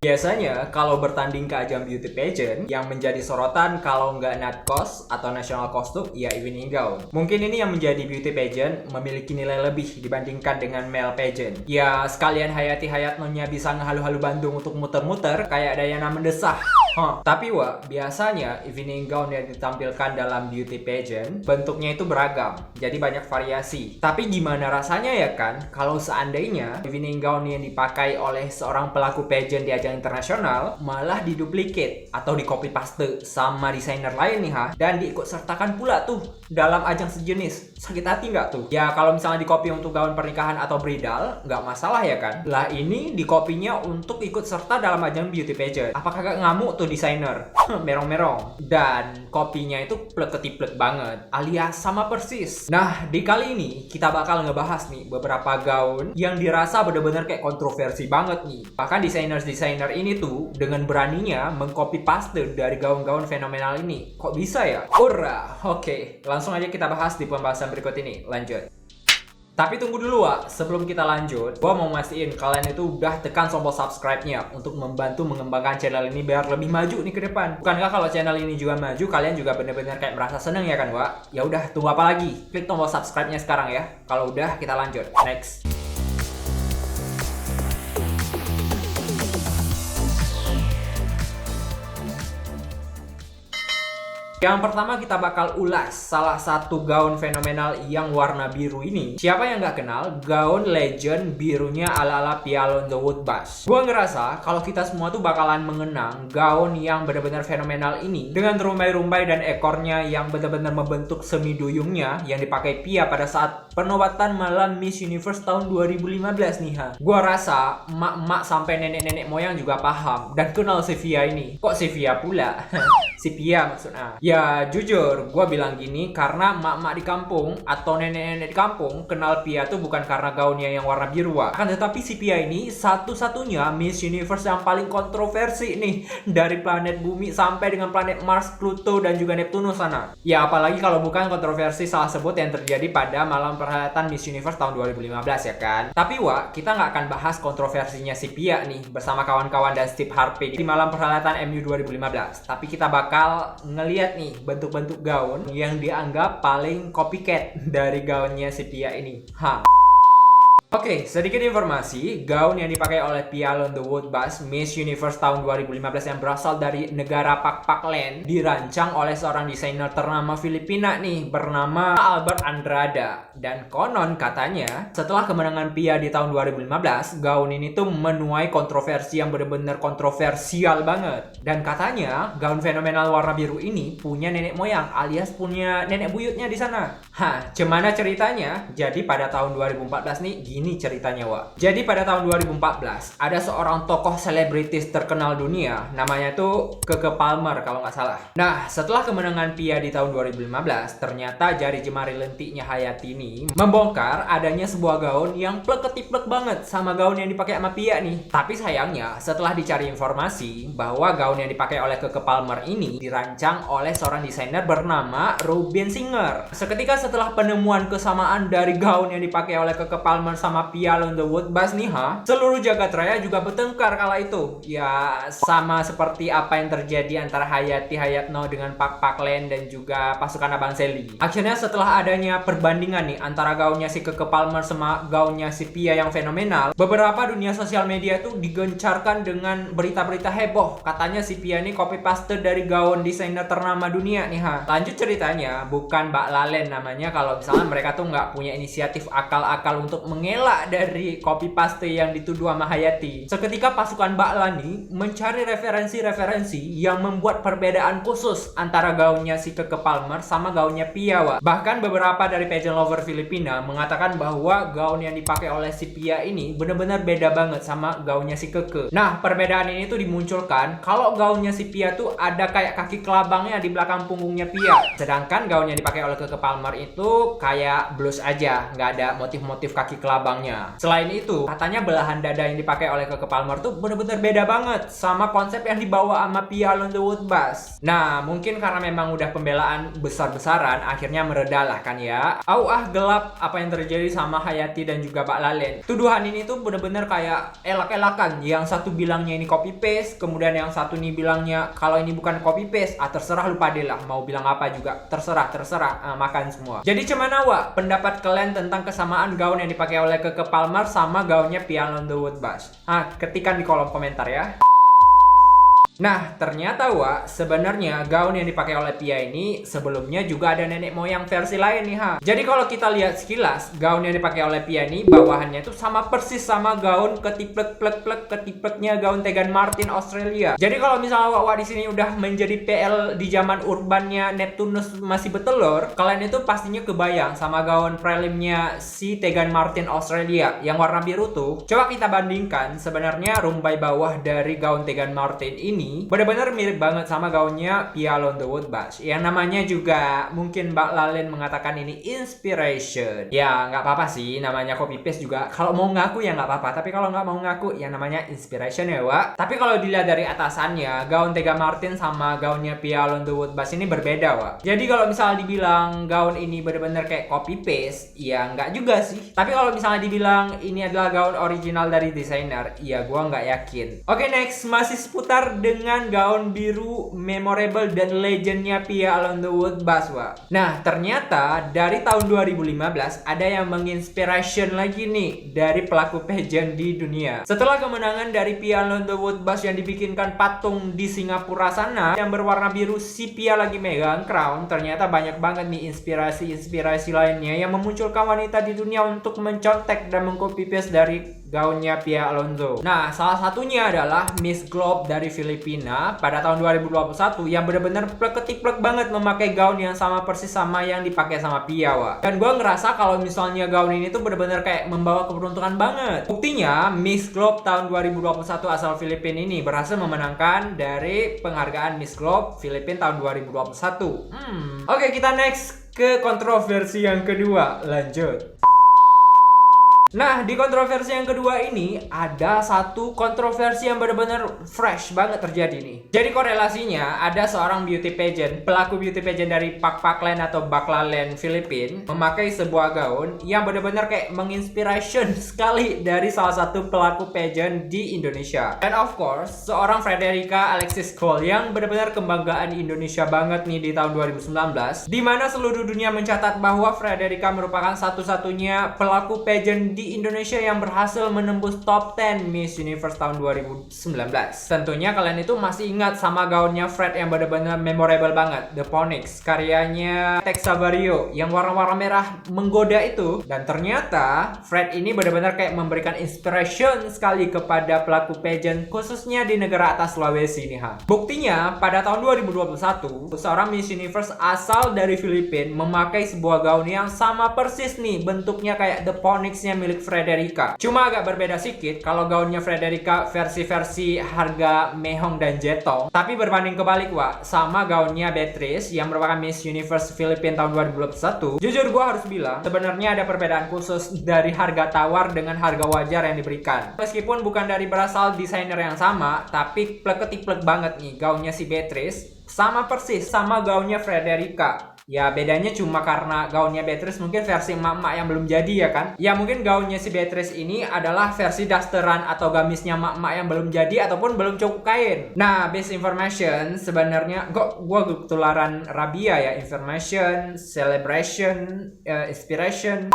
Biasanya kalau bertanding ke ajang beauty pageant, yang menjadi sorotan kalau nggak Natcos atau National Costume, ya evening gown. Mungkin ini yang menjadi beauty pageant memiliki nilai lebih dibandingkan dengan male pageant. Ya sekalian Hayati Hayatnonya bisa ngehalu-halu Bandung untuk muter-muter kayak Dayana Mendesah. Tapi biasanya evening gown yang ditampilkan dalam beauty pageant bentuknya itu beragam, jadi banyak variasi. Tapi gimana rasanya ya kan kalau seandainya evening gown yang dipakai oleh seorang pelaku pageant di ajang internasional malah diduplicate atau di copy paste sama desainer lain nih dan diikut sertakan pula tuh dalam ajang sejenis. Sakit hati nggak tuh? Ya kalau misalnya di copy untuk gaun pernikahan atau bridal nggak masalah ya kan. Lah ini di copy-nya untuk ikut serta dalam ajang beauty pageant. Apakah gak ngamuk tuh desainer? Merong-merong. Dan kopinya itu plek-ketiplek banget alias sama persis. Nah di kali ini kita bakal ngebahas nih beberapa gaun yang dirasa bener-bener kayak kontroversi banget nih. Bahkan desainer ini tuh dengan beraninya mengcopy paste dari gaun-gaun fenomenal ini. Kok bisa ya? Ura. Oke, langsung aja kita bahas di pembahasan berikut ini. Lanjut. Tapi tunggu dulu sebelum kita lanjut, gua mau mastiin kalian itu udah tekan tombol subscribe-nya untuk membantu mengembangkan channel ini biar lebih maju nih ke depan. Bukankah kalau channel ini juga maju, kalian juga bener-bener kayak merasa seneng ya kan, Wak? Ya udah, tunggu apa lagi? Klik tombol subscribe-nya sekarang ya. Kalau udah, kita lanjut. Next. Yang pertama kita bakal ulas salah satu gaun fenomenal yang warna biru ini. Siapa yang nggak kenal gaun legend birunya ala-ala Pia Alone the Wood Bash. Gua ngerasa kalau kita semua tuh bakalan mengenang gaun yang benar-benar fenomenal ini dengan rumbai-rumbai dan ekornya yang benar-benar membentuk semi duyungnya yang dipakai Pia pada saat penobatan malam Miss Universe tahun 2015 nih Gua rasa emak-emak sampai nenek-nenek moyang juga paham dan kenal si Pia ini. Kok si Pia pula? Si Pia maksudnya. Ya jujur, gue bilang gini karena mak-mak di kampung atau nenek-nenek di kampung kenal Pia tuh bukan karena gaunnya yang warna biru Akan tetapi si Pia ini satu-satunya Miss Universe yang paling kontroversi nih dari planet Bumi sampai dengan planet Mars, Pluto, dan juga Neptunus sana. Ya apalagi kalau bukan kontroversi salah sebut yang terjadi pada malam perhelatan Miss Universe tahun 2015 ya kan. Tapi kita nggak akan bahas kontroversinya si Pia nih bersama kawan-kawan dan Steve Harvey di malam perhelatan MU 2015. Tapi kita bakal ngeliat nih bentuk-bentuk gaun yang dianggap paling copycat dari gaunnya si Pia ini. Oke, sedikit informasi, gaun yang dipakai oleh Pia Alone the Wood Bash Miss Universe tahun 2015 yang berasal dari negara Pak Land dirancang oleh seorang desainer ternama Filipina nih bernama Albert Andrada. Dan konon katanya setelah kemenangan Pia di tahun 2015, gaun ini tuh menuai kontroversi yang benar-benar kontroversial banget. Dan katanya gaun fenomenal warna biru ini punya nenek moyang alias punya nenek buyutnya di sana. Gimana ceritanya? Jadi pada tahun 2014 nih ini ceritanya Jadi pada tahun 2014 ada seorang tokoh selebritis terkenal dunia namanya tuh Keke Palmer kalau nggak salah. Nah setelah kemenangan Pia di tahun 2015 ternyata jari jemari lentiknya Hayati ini membongkar adanya sebuah gaun yang plek-ketiplek banget sama gaun yang dipakai sama Pia nih. Tapi sayangnya setelah dicari informasi bahwa gaun yang dipakai oleh Keke Palmer ini dirancang oleh seorang desainer bernama Robin Singer. Seketika setelah penemuan kesamaan dari gaun yang dipakai oleh Keke Palmer sama Pia Alone the Wood Bash nih seluruh jagat raya juga bertengkar kala itu. Ya sama seperti apa yang terjadi antara Hayati Hayatno dengan Pak Land dan juga pasukan Abang Seli. Akhirnya setelah adanya perbandingan nih antara gaunnya si Keke Palmer sama gaunnya si Pia yang fenomenal, beberapa dunia sosial media tuh digencarkan dengan berita-berita heboh. Katanya si Pia ini copy paste dari gaun desainer ternama dunia nih Lanjut ceritanya, bukan Mbak Lalen namanya kalau misalnya mereka tuh nggak punya inisiatif akal-akal untuk mengelak dari copy paste yang dituduh sama Hayati. Seketika pasukan Mbak Lani mencari referensi-referensi yang membuat perbedaan khusus antara gaunnya si Keke Palmer sama gaunnya Pia Bahkan beberapa dari pageant lover Filipina mengatakan bahwa gaun yang dipakai oleh si Pia ini benar-benar beda banget sama gaunnya si Keke. Nah perbedaan ini tuh dimunculkan kalau gaunnya si Pia tuh ada kayak kaki kelabangnya di belakang punggungnya Pia, sedangkan gaun yang dipakai oleh Keke Palmer itu kayak blus aja, nggak ada motif-motif kaki kelabang cabangnya. Selain itu, katanya belahan dada yang dipakai oleh Keke Palmer tuh bener-bener beda banget sama konsep yang dibawa sama Pia Along the Wood Bass. Nah, mungkin karena memang udah pembelaan besar-besaran, akhirnya mereda lah kan ya. Gelap apa yang terjadi sama Hayati dan juga Pak Lalen. Tuduhan ini tuh bener-bener kayak elak-elakan. Yang satu bilangnya ini copy paste, kemudian yang satu nih bilangnya kalau ini bukan copy paste, terserah lu pade lah, mau bilang apa juga, terserah, makan semua. Jadi gimana Wak pendapat kalian tentang kesamaan gaun yang dipakai oleh Keke Palmer sama gaunnya Pia Along the Wood Bass? Ketikkan di kolom komentar ya. Nah, ternyata Wak, sebenarnya gaun yang dipakai oleh Pia ini sebelumnya juga ada nenek moyang versi lain nih Jadi kalau kita lihat sekilas, gaun yang dipakai oleh Pia ini bawahannya itu sama persis sama gaun ketiplek-plek-plek-ketipleknya gaun Tegan Martin Australia. Jadi kalau misalnya Wak di sini udah menjadi PL di zaman urbannya Neptunus masih bertelur, kalian itu pastinya kebayang sama gaun prelimnya si Tegan Martin Australia yang warna biru tuh. Coba kita bandingkan, sebenarnya rumbai bawah dari gaun Tegan Martin ini benar-benar mirip banget sama gaunnya Pia Along the Wood Bass. Yang namanya juga mungkin Mbak Lalen mengatakan ini inspiration. Ya nggak apa-apa sih, namanya copy paste juga. Kalau mau ngaku ya nggak apa-apa, tapi kalau nggak mau ngaku ya namanya inspiration ya Wak. Tapi kalau dilihat dari atasannya, gaun Tegan Martin sama gaunnya Pia Along the Wood Bass ini berbeda Wak. Jadi kalau misalnya dibilang gaun ini benar-benar kayak copy paste, ya nggak juga sih. Tapi kalau misalnya dibilang ini adalah gaun original dari desainer, ya gua nggak yakin. Oke, next, masih seputar dengan gaun biru memorable dan legendnya Pia Along the Wood Bass Wak. Nah, ternyata dari tahun 2015 ada yang menginspiration lagi nih dari pelaku pageant di dunia. Setelah kemenangan dari Pia Along the Wood Bass yang dibikinkan patung di Singapura sana yang berwarna biru, si Pia lagi megang crown, ternyata banyak banget nih inspirasi lainnya yang memunculkan wanita di dunia untuk mencontek dan mengcopy paste dari gaunnya Pia Alonso. Nah, salah satunya adalah Miss Globe dari Filipina pada tahun 2021 yang benar-benar plek-ketiplek banget memakai gaun yang sama persis sama yang dipakai sama Pia Wak. Dan gue ngerasa kalau misalnya gaun ini tuh benar-benar kayak membawa keberuntungan banget. Buktinya Miss Globe tahun 2021 asal Filipina ini berhasil memenangkan dari penghargaan Miss Globe Filipina tahun 2021. Oke, kita next ke kontroversi yang kedua. Lanjut. Nah, di kontroversi yang kedua ini ada satu kontroversi yang benar-benar fresh banget terjadi nih. Jadi korelasinya ada seorang beauty pageant, pelaku beauty pageant dari Pak Paklen atau Baclaland Filipina memakai sebuah gaun yang benar-benar kayak menginspiration sekali dari salah satu pelaku pageant di Indonesia. Dan of course, seorang Frederica Alexis Cole yang benar-benar kebanggaan Indonesia banget nih di tahun 2019, di mana seluruh dunia mencatat bahwa Frederica merupakan satu-satunya pelaku pageant di Indonesia yang berhasil menembus top 10 Miss Universe tahun 2019. Tentunya kalian itu masih ingat sama gaunnya Fred yang benar-benar memorable banget, The Phoenix, karyanya Tex Sabario yang warna-warna merah menggoda itu. Dan ternyata Fred ini benar-benar kayak memberikan inspiration sekali kepada pelaku pageant khususnya di negara atas Sulawesi nih Buktinya pada tahun 2021 seorang Miss Universe asal dari Filipina memakai sebuah gaun yang sama persis nih, bentuknya kayak The Phoenix-nya milik Frederica. Cuma agak berbeda sedikit kalau gaunnya Frederica versi harga mehong dan jetong. Tapi berbanding kebalik Wak, sama gaunnya Beatrice yang merupakan Miss Universe Filipina tahun 2021. Jujur gue harus bilang, sebenarnya ada perbedaan khusus dari harga tawar dengan harga wajar yang diberikan. Meskipun bukan dari berasal desainer yang sama, tapi plek-ketiplek banget nih gaunnya si Beatrice sama persis sama gaunnya Frederica. Ya bedanya cuma karena gaunnya Beatrice mungkin versi emak-emak yang belum jadi ya kan. Ya mungkin gaunnya si Beatrice ini adalah versi dasteran atau gamisnya emak-emak yang belum jadi ataupun belum cukup kain. Nah, base information sebenarnya kok gua ketularan Rabia ya, information, celebration, inspiration.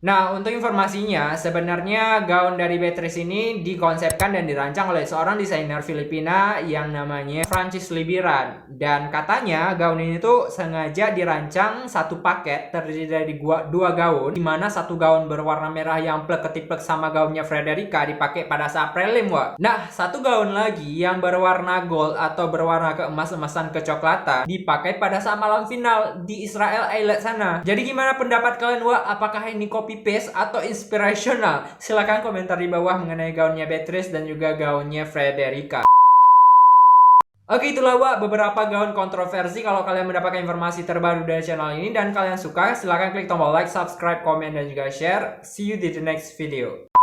Nah, untuk informasinya, sebenarnya gaun dari Beatrice ini dikonsepkan dan dirancang oleh seorang desainer Filipina yang namanya Francis Libiran. Dan katanya gaun ini tuh sengaja dirancang satu paket terdiri dari dua gaun, di mana satu gaun berwarna merah yang plek-ketiplek sama gaunnya Frederica dipakai pada saat prelim, Wak. Nah, satu gaun lagi yang berwarna gold atau berwarna keemas-emasan kecoklatan dipakai pada saat malam final di Israel Eilat sana. Jadi gimana pendapat kalian, Wak? Apakah ini copy paste atau inspirational? Silahkan komentar di bawah mengenai gaunnya Beatrice dan juga gaunnya Frederica. Oke, itulah beberapa gaun kontroversi. Kalau kalian mendapatkan informasi terbaru dari channel ini dan kalian suka, silahkan klik tombol like, subscribe, komen, dan juga share. See you di the next video.